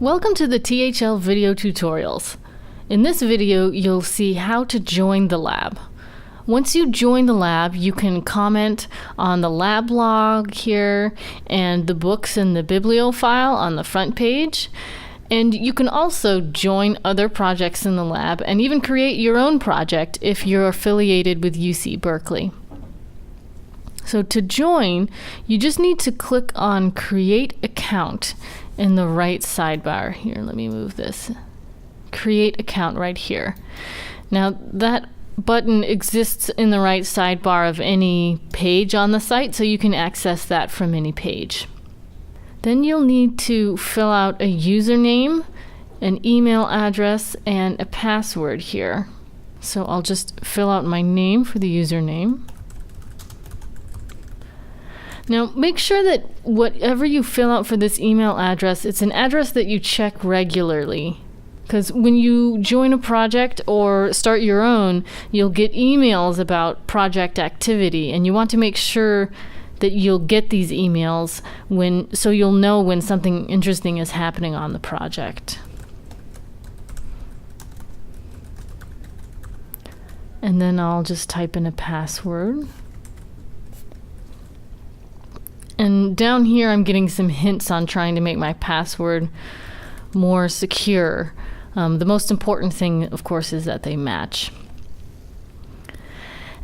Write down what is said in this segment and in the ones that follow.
Welcome to the THL video tutorials. In this video, you'll see how to join the lab. Once you join the lab, you can comment on the lab log here and the books in the bibliofile on the front page. And you can also join other projects in the lab and even create your own project if you're affiliated with UC Berkeley. So to join, you just need to click on Create Account in the right sidebar. Here, let me move this. Create Account right here. Now that button exists in the right sidebar of any page on the site, so you can access that from any page. Then you'll need to fill out a username, an email address, and a password here. So I'll just fill out my name for the username. Now, make sure that whatever you fill out for this email address, it's an address that you check regularly. Because when you join a project or start your own, you'll get emails about project activity, and you want to make sure that you'll get these emails so you'll know when something interesting is happening on the project. And then I'll just type in a password. And down here, I'm getting some hints on trying to make my password more secure. The most important thing, of course, is that they match.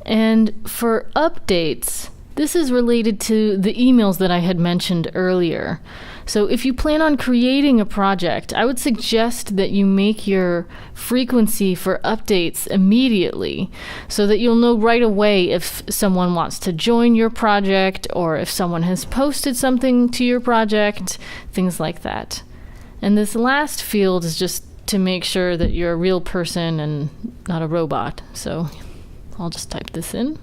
And for updates, this is related to the emails that I had mentioned earlier. So if you plan on creating a project, I would suggest that you make your frequency for updates immediately so that you'll know right away if someone wants to join your project or if someone has posted something to your project, things like that. And this last field is just to make sure that you're a real person and not a robot. So I'll just type this in.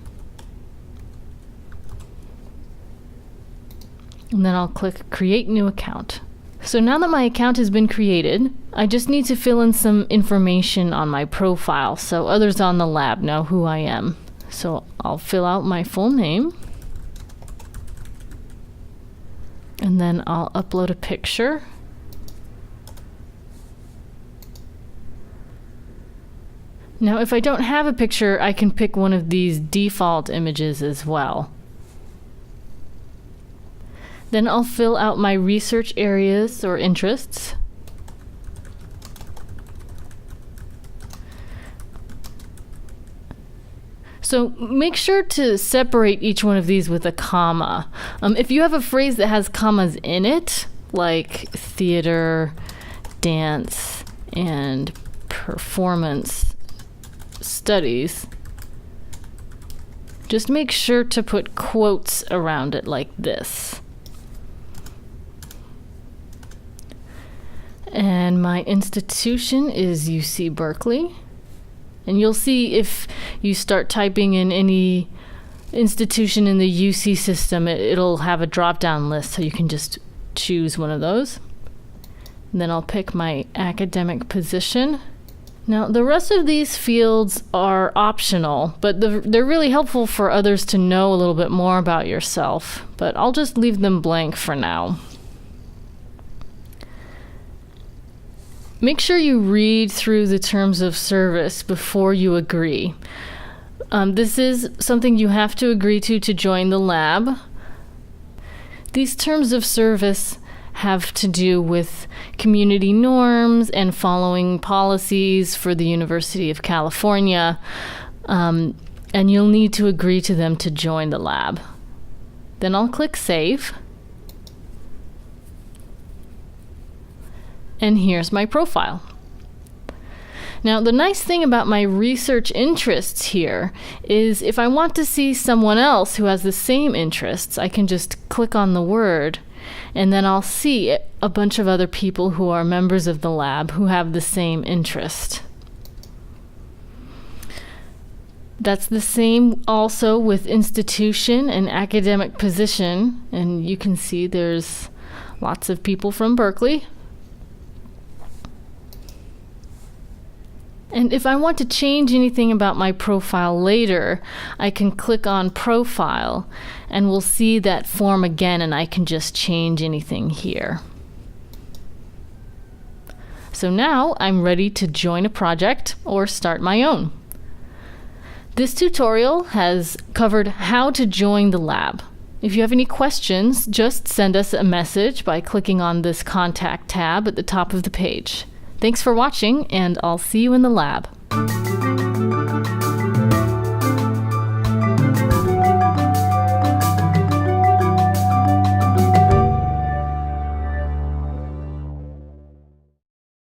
And then I'll click Create New Account. So now that my account has been created, I just need to fill in some information on my profile so others on the lab know who I am. So I'll fill out my full name. And then I'll upload a picture. Now, if I don't have a picture, I can pick one of these default images as well. Then I'll fill out my research areas or interests. So make sure to separate each one of these with a comma. If you have a phrase that has commas in it, like theater, dance, and performance studies, just make sure to put quotes around it like this. And my institution is UC Berkeley. And you'll see if you start typing in any institution in the UC system, it'll have a drop-down list, so you can just choose one of those. And then I'll pick my academic position. Now, the rest of these fields are optional, but they're really helpful for others to know a little bit more about yourself. But I'll just leave them blank for now. Make sure you read through the terms of service before you agree. This is something you have to agree to join the lab. These terms of service have to do with community norms and following policies for the University of California, and you'll need to agree to them to join the lab. Then I'll click Save. And here's my profile. Now, the nice thing about my research interests here is if I want to see someone else who has the same interests, I can just click on the word, and then I'll see a bunch of other people who are members of the lab who have the same interest. That's the same also with institution and academic position, and you can see there's lots of people from Berkeley. And if I want to change anything about my profile later, I can click on Profile, and we'll see that form again, and I can just change anything here. So now I'm ready to join a project or start my own. This tutorial has covered how to join the lab. If you have any questions, just send us a message by clicking on this contact tab at the top of the page. Thanks for watching, and I'll see you in the lab.